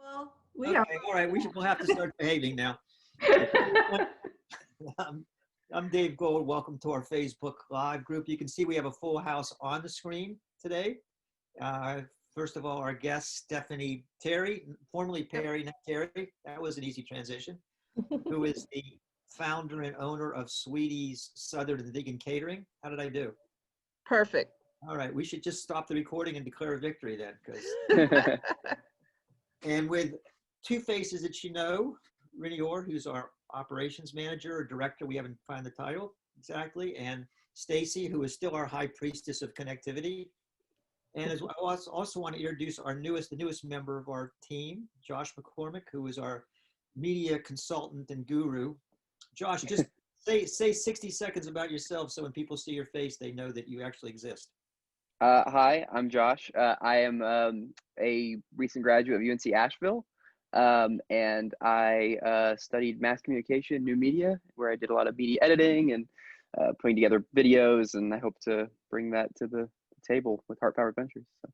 Well, we Okay, are. all right. We'll have to start behaving now. Um, I'm Dave Gold. Welcome to our Facebook Live group. You can see we have a full house on the screen today. Uh, First of all, our guest, Stephanie Terry, formerly Perry, not Terry. That was an easy transition. Who is the founder and owner of Sweetie's Southern Vegan Catering. How did I do? Perfect. All right, we should just stop the recording and declare a victory then, because and with two faces that you know, Rennie Orr, who's our operations manager or director, we haven't found the title exactly, and Stacy, who is still our high priestess of connectivity. And as well, I also want to introduce the newest member of our team, Josh McCormick, who is our media consultant and guru. Josh, just say 60 seconds about yourself so when people see your face, they know that you actually exist. Hi, I'm Josh. I am a recent graduate of UNC Asheville, and I studied mass communication, new media, where I did a lot of media editing and putting together videos, and I hope to bring that to the table with Heart Powered Ventures. So.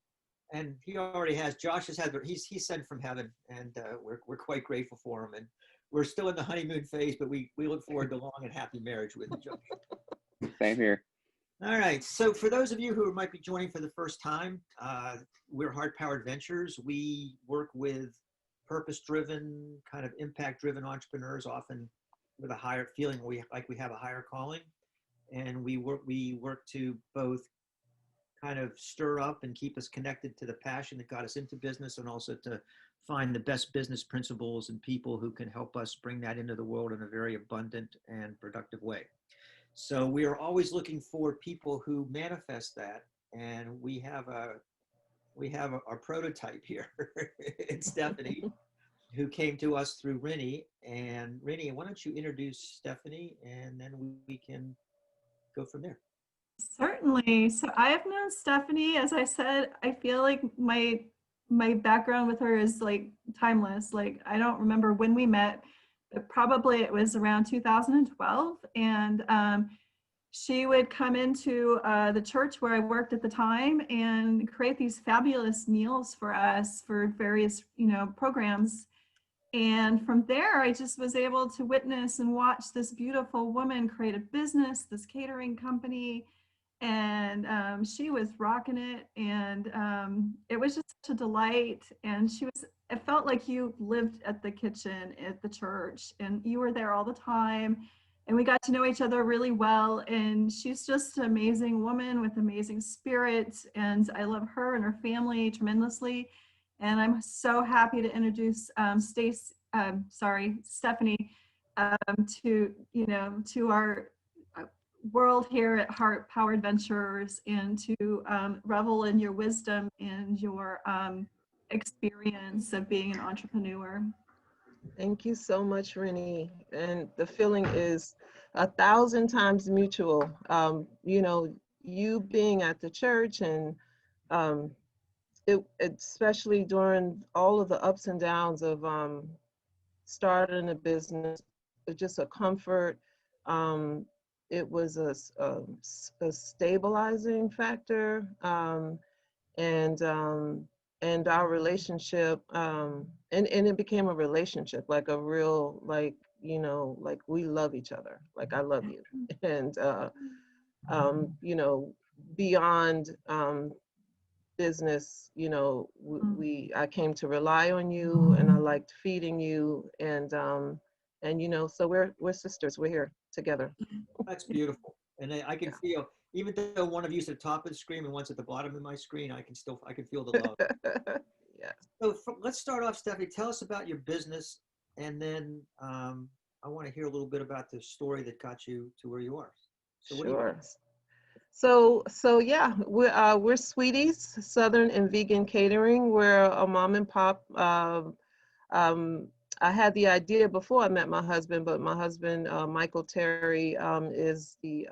And he already has. Josh has had. He's sent from heaven, and we're quite grateful for him. And we're still in the honeymoon phase, but we look forward to long and happy marriage with you, Josh. Same here. All right. So for those of you who might be joining for the first time, we're Heart Powered Ventures. We work with purpose-driven, kind of impact-driven entrepreneurs, often with a higher feeling we have a higher calling, and we work to both kind of stir up and keep us connected to the passion that got us into business, and also to find the best business principles and people who can help us bring that into the world in a very abundant and productive way. So we are always looking for people who manifest that, and we have our prototype here. It's Stephanie, who came to us through Rennie. And Rennie, why don't you introduce Stephanie, and then we can go from there. Certainly. So I have known Stephanie, as I said, I feel like my background with her is like timeless. Like I don't remember when we met, but probably it was around 2012. And she would come into the church where I worked at the time and create these fabulous meals for us for various, programs. And from there, I just was able to witness and watch this beautiful woman create a business, this catering company. And she was rocking it. And it was just such a delight. And it felt like you lived at the kitchen at the church and you were there all the time. And we got to know each other really well. And she's just an amazing woman with amazing spirit. And I love her and her family tremendously. And I'm so happy to introduce Stephanie, to our world here at Heart Powered Ventures, and to revel in your wisdom and your experience of being an entrepreneur. Thank you so much, Rennie. And the feeling is 1,000 times mutual. You being at the church, and especially during all of the ups and downs of starting a business, just a comfort. It was a stabilizing factor, and our relationship, and it became a relationship, like a real, like we love each other, like I love you. And beyond business, I came to rely on you, and I liked feeding you, and so we're sisters. We're here together. That's beautiful. And I can feel, even though one of you's at the top of the screen and one's at the bottom of my screen, I can feel the love. Yeah. So let's start off, Stephanie. Tell us about your business, and then I want to hear a little bit about the story that got you to where you are. So what Sure. So yeah, we're Sweetie's Southern and Vegan Catering. We're a mom and pop. I had the idea before I met my husband, but my husband, Michael Terry, is the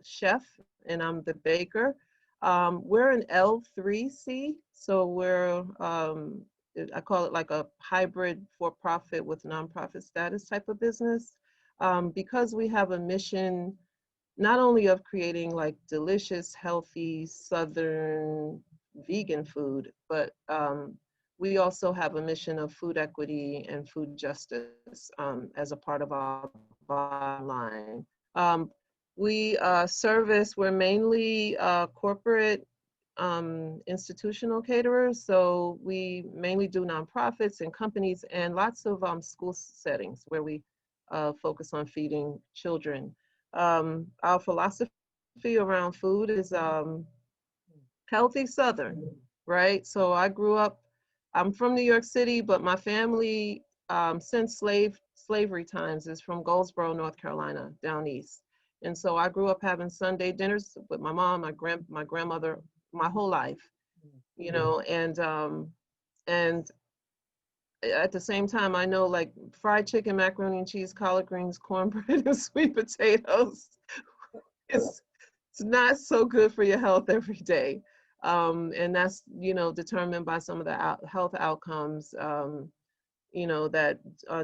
chef, and I'm the baker. We're an L3C, so we're, I call it like a hybrid for-profit with nonprofit status type of business, because we have a mission not only of creating like delicious, healthy, Southern vegan food, but we also have a mission of food equity and food justice as a part of our bottom line. We service, we're mainly corporate institutional caterers. So we mainly do nonprofits and companies and lots of school settings where we focus on feeding children. Our philosophy around food is healthy Southern, right? So I grew up, I'm from New York City, but my family since slavery times is from Goldsboro, North Carolina, down east. And so I grew up having Sunday dinners with my mom, my grandmother, my whole life, you know, and at the same time, I know like fried chicken, macaroni and cheese, collard greens, cornbread, and sweet potatoes. It's not so good for your health every day. And that's, you know, determined by some of the health outcomes, you know, that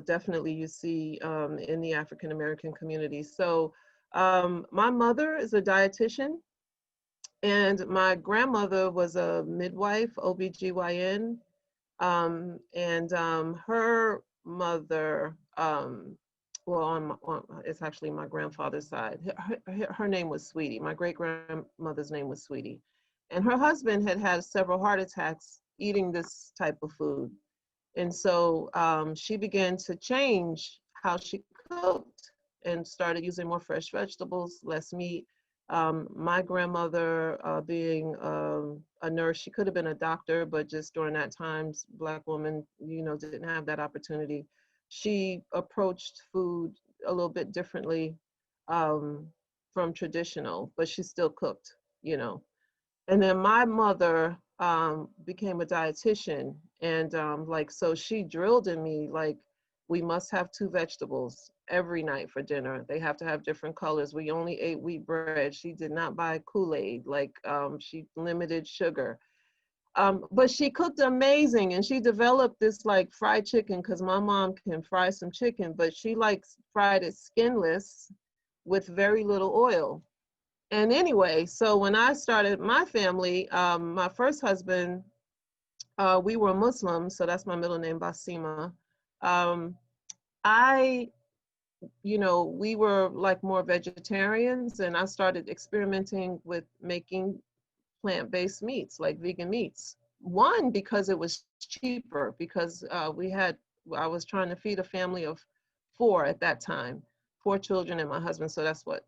definitely you see in the African American community. So my mother is a dietitian, and my grandmother was a midwife, OBGYN, and her mother, it's actually my grandfather's side. Her name was Sweetie. My great grandmother's name was Sweetie. And her husband had had several heart attacks eating this type of food. And so she began to change how she cooked and started using more fresh vegetables, less meat. My grandmother, being a nurse, she could have been a doctor, but just during that times, Black woman, you know, didn't have that opportunity. She approached food a little bit differently from traditional, but she still cooked, you know. And then my mother became a dietitian, and like, so she drilled in me, like, we must have 2 vegetables every night for dinner. They have to have different colors. We only ate wheat bread. She did not buy Kool-Aid. Like, she limited sugar. But she cooked amazing, and she developed this like fried chicken, because my mom can fry some chicken, but she likes fried it skinless with very little oil. And anyway, so when I started my family, my first husband, we were Muslim, so that's my middle name, Basima. I, you know, we were like more vegetarians, and I started experimenting with making plant-based meats, like vegan meats. One, because it was cheaper, because I was trying to feed a family of 4 at that time, 4 children and my husband, so that's what,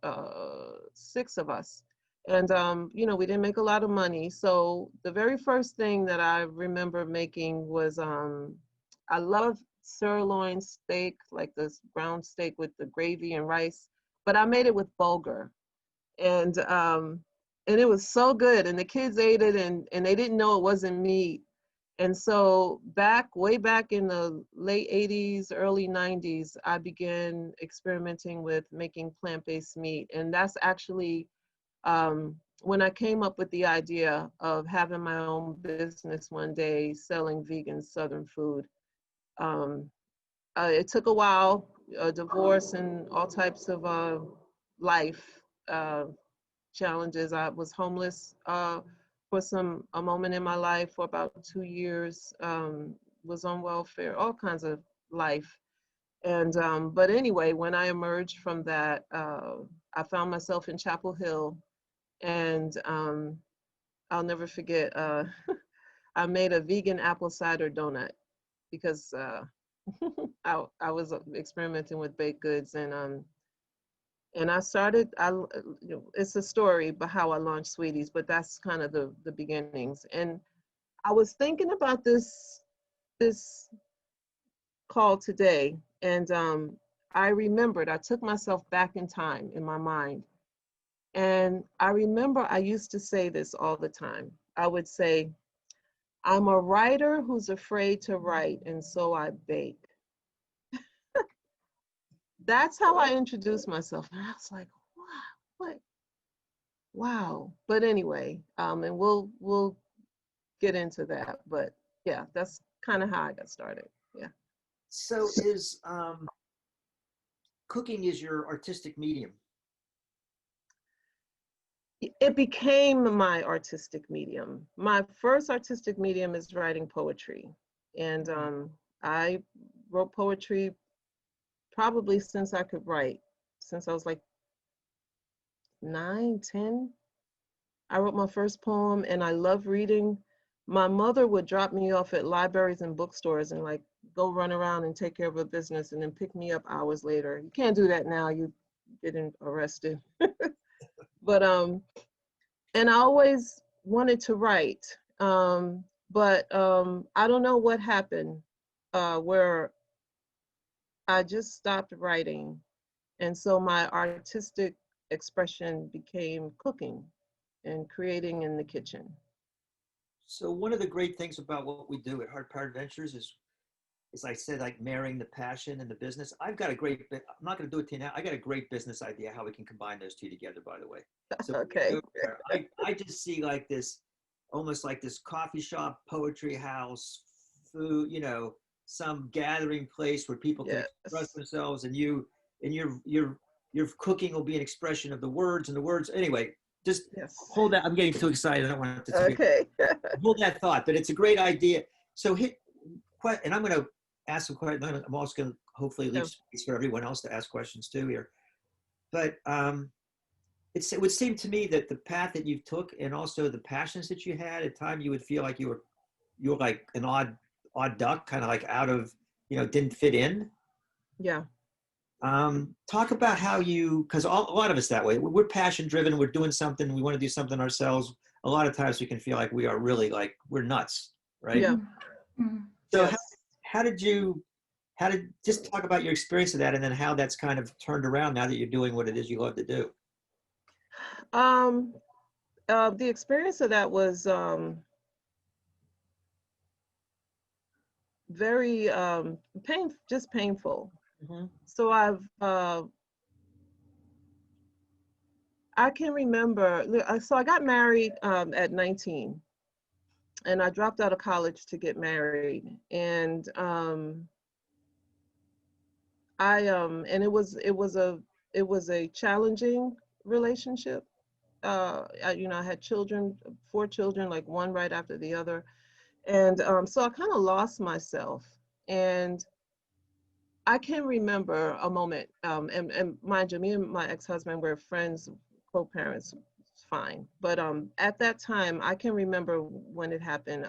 6 of us. And, you know, we didn't make a lot of money. So the very first thing that I remember making was, I love sirloin steak, like this ground steak with the gravy and rice, but I made it with bulgur. And it was so good, and the kids ate it, and they didn't know it wasn't meat. And so way back in the late 80s, early 90s, I began experimenting with making plant-based meat. And that's actually when I came up with the idea of having my own business one day, selling vegan Southern food. It took a while, a divorce and all types of life challenges. I was homeless for a moment in my life for about 2 years, was on welfare, all kinds of life. And, but anyway, when I emerged from that, I found myself in Chapel Hill, and I'll never forget, I made a vegan apple cider donut because I was experimenting with baked goods, and I started, you know, it's a story about how I launched Sweeties, but that's kind of the beginnings. And I was thinking about this call today, and I remembered, I took myself back in time in my mind. And I remember I used to say this all the time. I would say, I'm a writer who's afraid to write, and so I bake. That's how I introduced myself. And I was like, wow, what? Wow. But anyway, and we'll get into that. But yeah, that's kind of how I got started. Yeah. So cooking is your artistic medium? It became my artistic medium. My first artistic medium is writing poetry. And I wrote poetry probably since I could write, since I was like 9, 10. I wrote my first poem and I love reading. My mother would drop me off at libraries and bookstores and like go run around and take care of her business and then pick me up hours later. You can't do that now, you getting arrested. But and I always wanted to write. But I don't know what happened where I just stopped writing. And so my artistic expression became cooking and creating in the kitchen. So one of the great things about what we do at Heart Powered Ventures is I said, like marrying the passion and the business. I've got a great, I'm not going to do it to you now. I got a great business idea how we can combine those two together, by the way. So Okay. I just see like this, almost like this coffee shop, poetry house, food, you know, some gathering place where people can express Yes. themselves, and your cooking will be an expression of the words, and the words. Anyway, just Yes. hold that. I'm getting too excited. I don't want it to be. Okay. Hold that thought, but it's a great idea. So and I'm going to ask some questions. I'm also going to hopefully leave space for everyone else to ask questions too here. But it would seem to me that the path that you took, and also the passions that you had, at times you would feel like you were like an odd duck, kind of like out of, didn't fit in. Yeah. Talk about how because a lot of us that way. We're passion driven. We're doing something. We want to do something ourselves. A lot of times we can feel like we are really like we're nuts, right? Yeah. So Yes. how did just talk about your experience of that, and then how that's kind of turned around now that you're doing what it is you love to do? The experience of that was very just painful. Mm-hmm. So I can remember, so I got married at 19, and I dropped out of college to get married. And and it was a challenging relationship. I had children, 4 children, like one right after the other. And so I kind of lost myself. And I can remember a moment, and mind you, me and my ex-husband were friends, co-parents, fine. But at that time, I can remember when it happened.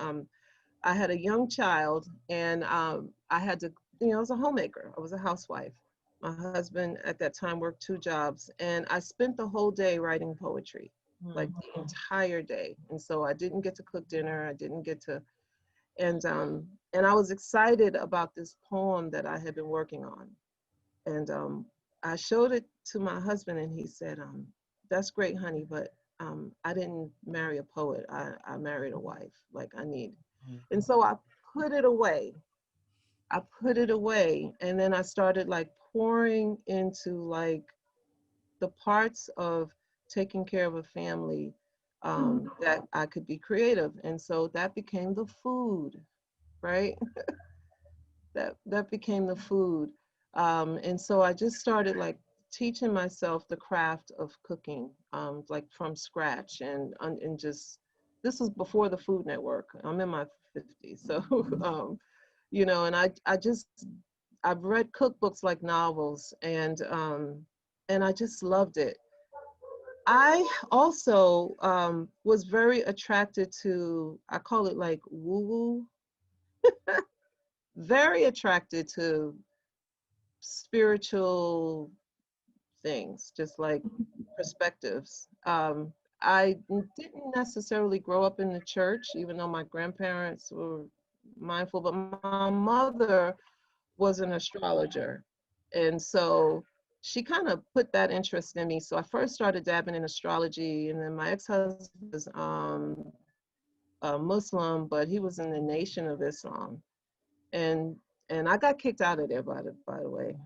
I had a young child, and I had to, I was a homemaker. I was a housewife. My husband at that time worked 2 jobs, and I spent the whole day writing poetry, like the entire day. And so I didn't get to cook dinner. I didn't get to, and I was excited about this poem that I had been working on. And I showed it to my husband, and he said, "That's great, honey, but I didn't marry a poet. I married a wife. Like I need." And so I put it away. And then I started like pouring into like the parts of taking care of a family that I could be creative. And so that became the food, right? that became the food. And so I just started like teaching myself the craft of cooking, like from scratch, and just, this was before the Food Network. I'm in my 50s, so and I've read cookbooks like novels, and I just loved it. I also was very attracted to, I call it like woo-woo, very attracted to spiritual things, just like perspectives. I didn't necessarily grow up in the church, even though my grandparents were mindful, but my mother was an astrologer. And so she kind of put that interest in me. So I first started dabbing in astrology, and then my ex-husband was a Muslim, but he was in the Nation of Islam. And I got kicked out of there, by the way.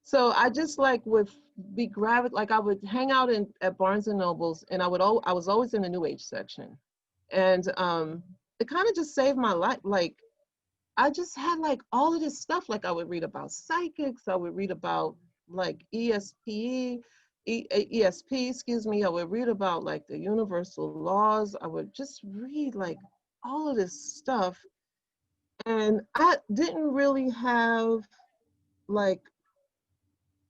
So I just like would be like I would hang out at Barnes and Nobles, and I was always in the New Age section, and it kind of just saved my life. Like I just had like all of this stuff. Like I would read about psychics, I would read about like ESP, excuse me. I would read about like the universal laws. I would just read like all of this stuff. And I didn't really have like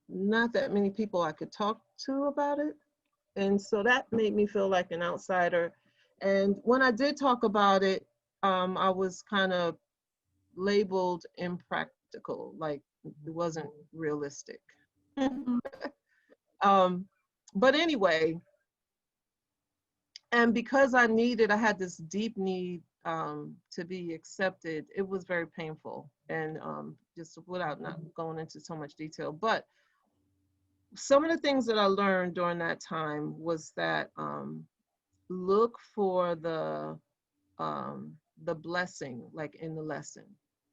not that many people I could talk to about it. And so that made me feel like an outsider. And when I did talk about it, I was kind of labeled impractical, like it wasn't realistic. Mhm. But anyway, and because I had this deep need to be accepted, it was very painful. And just without not going into so much detail, but some of the things that I learned during that time was that look for the blessing, like in the lesson,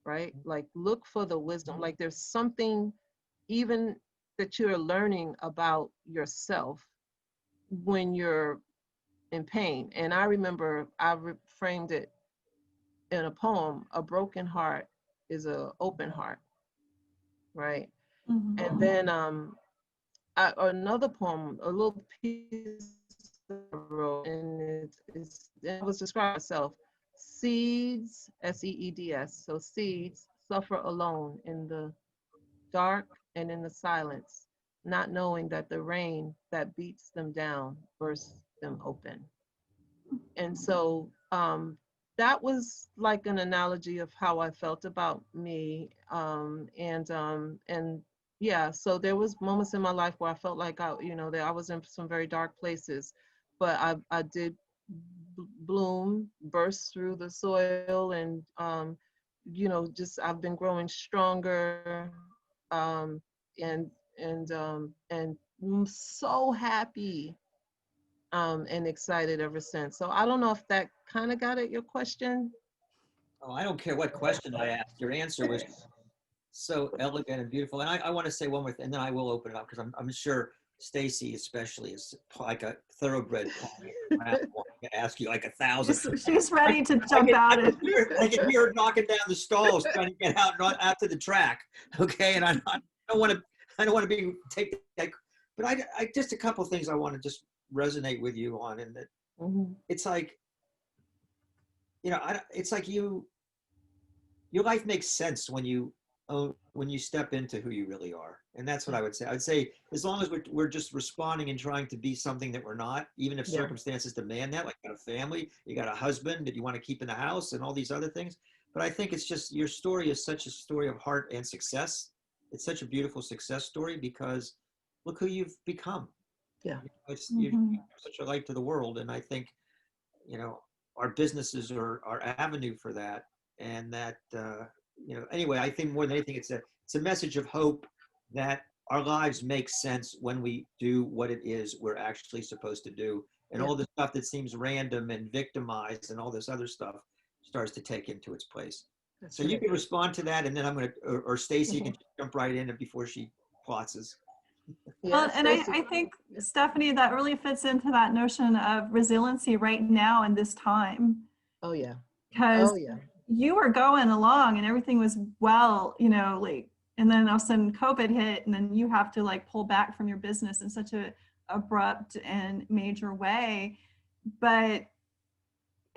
right? Like look for the wisdom. Like there's something even that you're learning about yourself when you're in pain. And I remember I framed it in a poem: a broken heart is an open heart, right? Mhm. And then another poem, a little piece I wrote, and it was describing myself. Seeds, seeds. So seeds suffer alone in the dark and in the silence, not knowing that the rain that beats them down bursts them open. And so that was like an analogy of how I felt about me. And yeah, so there was moments in my life where I felt like that I was in some very dark places, but I did bloom, burst through the soil, and just I've been growing stronger, um, and I'm so happy and excited ever since. So I don't know if that kind of got at your question. Oh, I don't care what question I asked. Your answer was so elegant and beautiful. And I want to say one more thing, and then I will open it up because I'm sure Stacy especially is like a thoroughbred pony. I'm going to ask you like 1,000. She's ready to jump out it. I can hear her knocking down the stalls trying to get out to the track. Okay, and I don't want to be take that. But I just a couple of things I want to just resonate with you on, and that it's like, it's like your life makes sense when you step into who you really are. And that's what I would say. I'd say as long as we're just responding and trying to be something that we're not, even if Yeah. circumstances demand that, like you got a family, you got a husband that you want to keep in the house and all these other things. But I think it's just your story is such a story of heart and success. It's such a beautiful success story because look who you've become. Yeah. You're such a light to the world. And I think, our businesses are our avenue for that. And that, anyway, I think more than anything, it's a message of hope that our lives make sense when we do what it is we're actually supposed to do. And all the stuff that seems random and victimized and all this other stuff starts to take into its place. That's So right. you can respond to that, and then I'm going to, or Stacy can jump right in before she plots. Well, and I think, Stephanie, that really fits into that notion of resiliency right now in this time. Oh, yeah. Because Oh, yeah. you were going along and everything was well, and then all of a sudden COVID hit, and then you have to like pull back from your business in such a abrupt and major way. But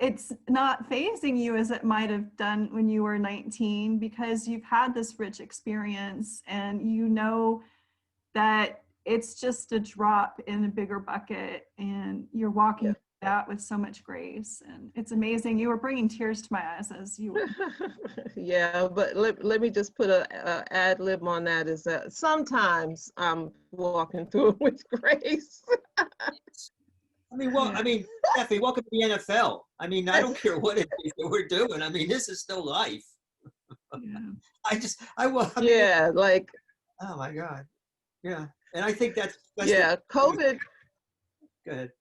it's not phasing you as it might have done when you were 19, because you've had this rich experience and you know that it's just a drop in a bigger bucket, and you're walking that with so much grace. And it's amazing. You were bringing tears to my eyes as you were. Yeah, but let me just put a ad lib on that, is that sometimes I'm walking through it with grace. Stephanie, welcome to the NFL. I mean, I don't care what it is that we're doing. I mean, this is still life. Yeah. Yeah, like. Oh my God. Yeah. And I think that's COVID. Go ahead.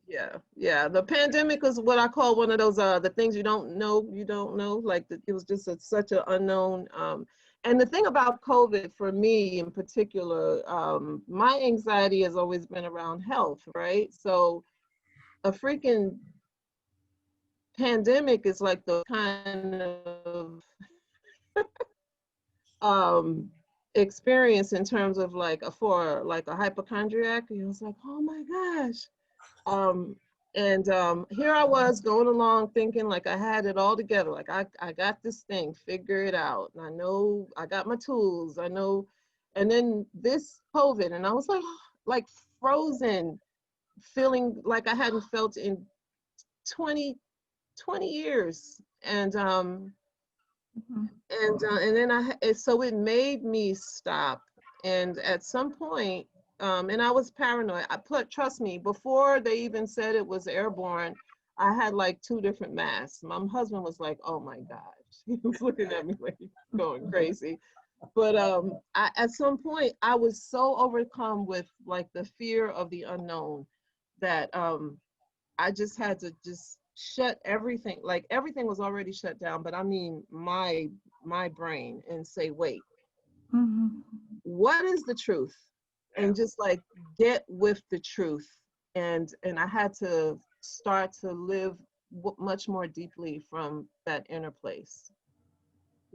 Yeah. The pandemic is what I call one of those, the things you don't know. Like it was just such an unknown. And the thing about COVID for me in particular, my anxiety has always been around health, right? So a freaking pandemic is like the kind of experience in terms of like for like a hypochondriac. It was like, oh my gosh. And here I was going along thinking like I had it all together. Like I got this thing, figure it out. And I know I got my tools, I know. And then this COVID, and I was like frozen, feeling like I hadn't felt in 20 years. And and then so it made me stop. And at some point, and I was paranoid. Trust me, before they even said it was airborne, I had like 2 different masks. My husband was like, "Oh my gosh," he was looking at me like going crazy. But at some point, I was so overcome with like the fear of the unknown that I just had to just shut everything. Like everything was already shut down, but I mean my brain, and say, wait, what is the truth? And just like get with the truth. And I had to start to live much more deeply from that inner place.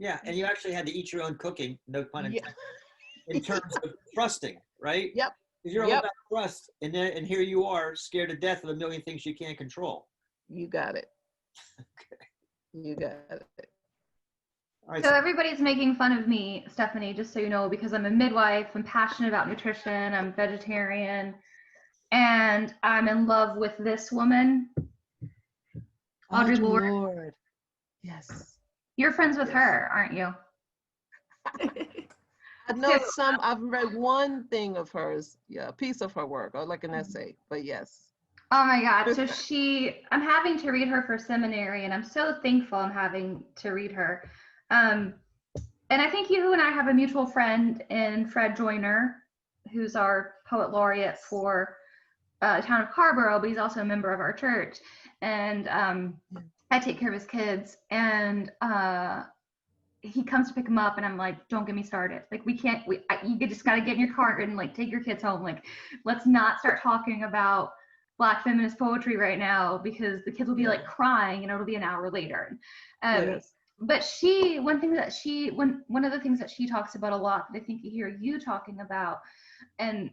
Yeah, and you actually had to eat your own cooking, no pun intended, Yeah. in terms of trusting, right? Yep. Because you're all Yep. about trust, and here you are, scared to death of a million things you can't control. You got it. You got it. All right. So everybody's making fun of me, Stephanie, just so you know, because I'm a midwife, I'm passionate about nutrition, I'm vegetarian, and I'm in love with this woman, Audre Lorde. Yes. You're friends with her, aren't you? I know I've read one thing of hers, a piece of her work, or like an essay, but yes. Oh my God. So I'm having to read her for seminary, and I'm so thankful I'm having to read her. And I think you and I have a mutual friend in Fred Joyner, who's our poet laureate for town of Carborough, but he's also a member of our church. And I take care of his kids, and he comes to pick him up, and I'm like, don't get me started. Like, you just got to get in your car and like take your kids home. Like, let's not start talking about Black feminist poetry right now, because the kids will be like crying, and it'll be an hour later. Yes. But one of the things that she talks about a lot that I think you hear you talking about, and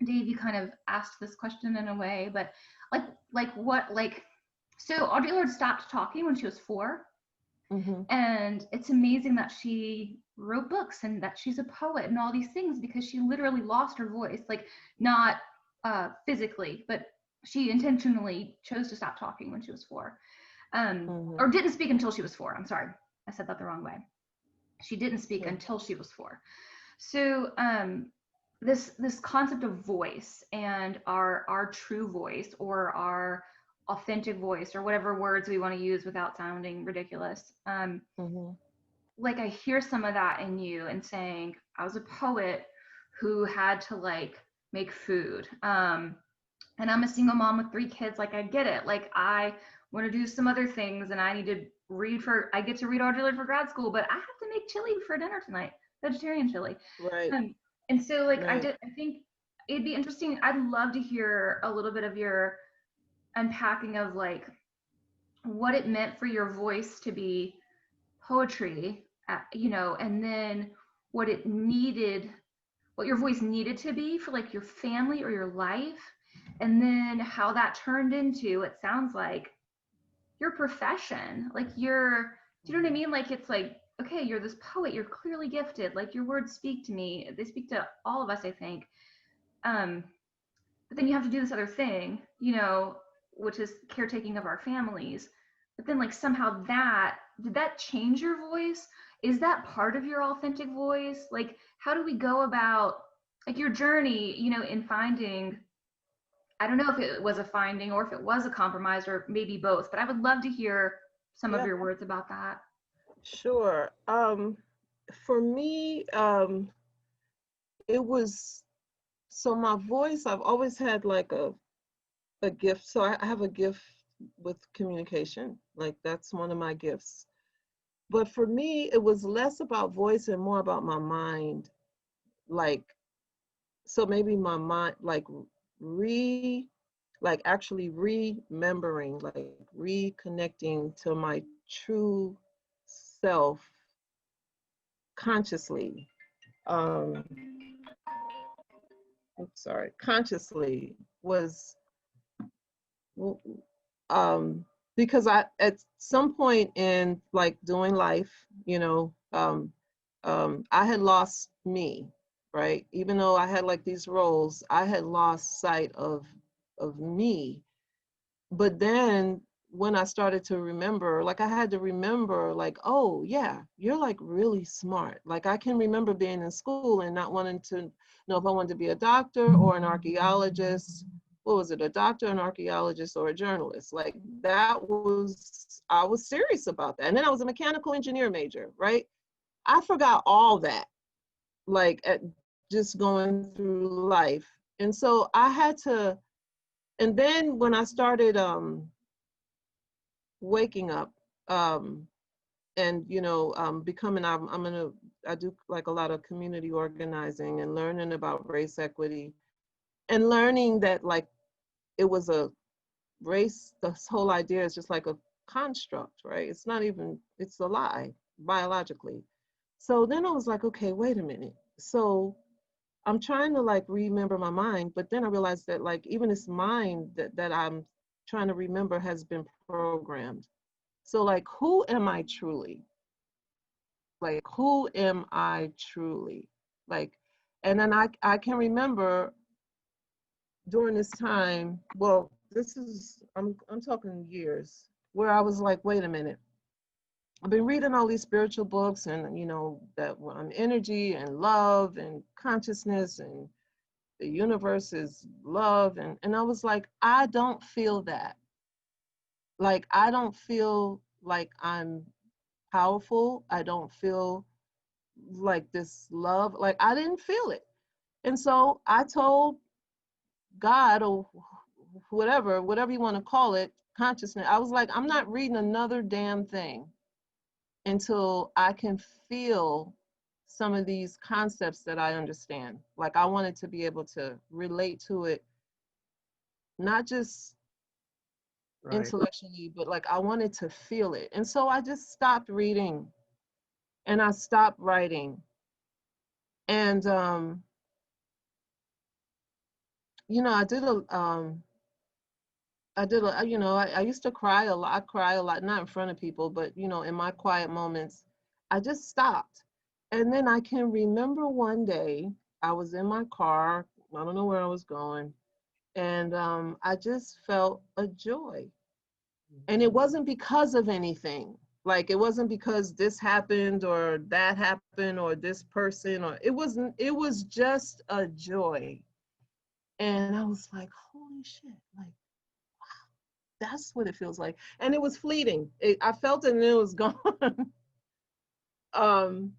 Dave, you kind of asked this question in a way, but so Audre Lorde stopped talking when she was 4. Mm-hmm. And it's amazing that she wrote books and that she's a poet and all these things, because she literally lost her voice, like not physically, but she intentionally chose to stop talking when she was 4. Or didn't speak until she was 4. I'm sorry, I said that the wrong way. She didn't speak until she was 4. So this concept of voice, and our true voice, or our authentic voice, or whatever words we want to use without sounding ridiculous. Like, I hear some of that in you, and saying, I was a poet who had to like make food. And I'm a single mom with 3 kids. Like, I get it. Like, I want to do some other things, and I get to read Audre Lorde for grad school, but I have to make chili for dinner tonight, vegetarian chili. Right. And so like, right. I think it'd be interesting. I'd love to hear a little bit of your unpacking of like what it meant for your voice to be poetry, and then what your voice needed to be for like your family or your life, and then how that turned into, it sounds like, your profession. Like, do you know what I mean? Like, it's like, okay, you're this poet, you're clearly gifted, like your words speak to me, they speak to all of us, I think. But then you have to do this other thing, which is caretaking of our families. But then like somehow did that change your voice? Is that part of your authentic voice? Like, how do we go about like your journey, in finding, I don't know if it was a finding or if it was a compromise, or maybe both, but I would love to hear some of your words about that. Sure. For me, it was, so my voice, I've always had like a gift. So I have a gift with communication. Like, that's one of my gifts. But for me, it was less about voice and more about my mind. Like, so maybe my mind, actually remembering, like reconnecting to my true self consciously. Consciously was w- because I, at some point in like doing life, I had lost me, right? Even though I had like these roles, I had lost sight of me. But then when I started to remember, like I had to remember, like, oh yeah, you're like really smart. Like I can remember being in school and not wanting to know if I wanted to be a doctor or an archaeologist. What was it, a doctor, an archaeologist, or a journalist? Like that was, I was serious about that. And then I was a mechanical engineer major, right? I forgot all that, like at just going through life. And so I had to, and then when I started waking up, um, and becoming, I do like a lot of community organizing and learning about race equity and learning that like it was a race, this whole idea is just like a construct, right? It's not even, it's a lie biologically. So then I was like, okay, wait a minute. So I'm trying to like remember my mind, but then I realized that like even this mind that I'm trying to remember has been programmed. So like, who am I truly? Like, who am I truly? Like, and then I can remember during this time, well, this is, I'm talking years, where I was like, wait a minute. I've been reading all these spiritual books and, that on energy and love and consciousness and the universe is love. And I was like, I don't feel that. Like, I don't feel like I'm powerful. I don't feel like this love. Like, I didn't feel it. And so I told God or whatever you want to call it, consciousness, I was like, I'm not reading another damn thing until I can feel some of these concepts that I understand. Like, I wanted to be able to relate to it, not just Right. intellectually, but like I wanted to feel it. And so I just stopped reading and I stopped writing. And I used to cry a lot. I cry a lot, not in front of people, but in my quiet moments, I just stopped. And then I can remember one day I was in my car, I don't know where I was going, and I just felt a joy. And it wasn't because of anything. Like it wasn't because this happened or that happened or this person, or it wasn't, it was just a joy. And I was like, holy shit, like that's what it feels like. And it was fleeting. I felt it and it was gone. um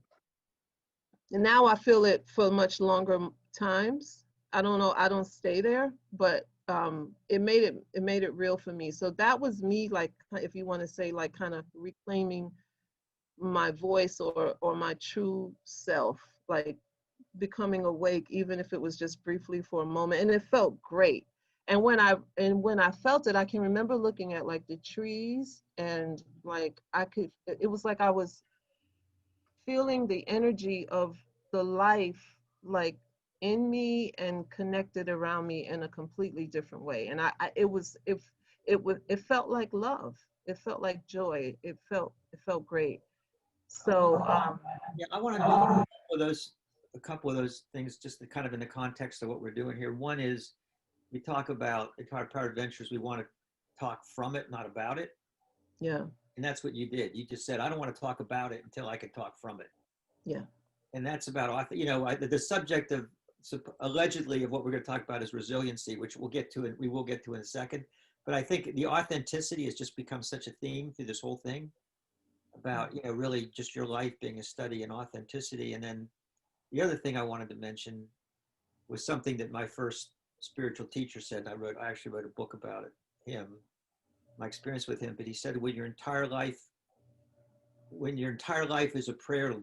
and now I feel it for much longer times. I don't know, I don't stay there, but it made it real for me. So that was me, like if you want to say like kind of reclaiming my voice or my true self, like becoming awake, even if it was just briefly for a moment. And it felt great. And when I felt it, I can remember looking at like the trees and like it was like I was feeling the energy of the life like in me and connected around me in a completely different way. And it felt like love. It felt like joy. It felt great. So Yeah, I want to do a couple of those things just kind of in the context of what we're doing here. One is we talk about in Power Adventures, we want to talk from it, not about it. yeah, And that's what you did. You just said, I don't want to talk about it until I can talk from it. yeah, And that's about, the subject of allegedly of what we're going to talk about is resiliency, which we will get to in a second. But I think the authenticity has just become such a theme through this whole thing about, really just your life being a study in authenticity. And then the other thing I wanted to mention was something that my first spiritual teacher said. I actually wrote a book about it, my experience with him. But he said, when your entire life is a prayer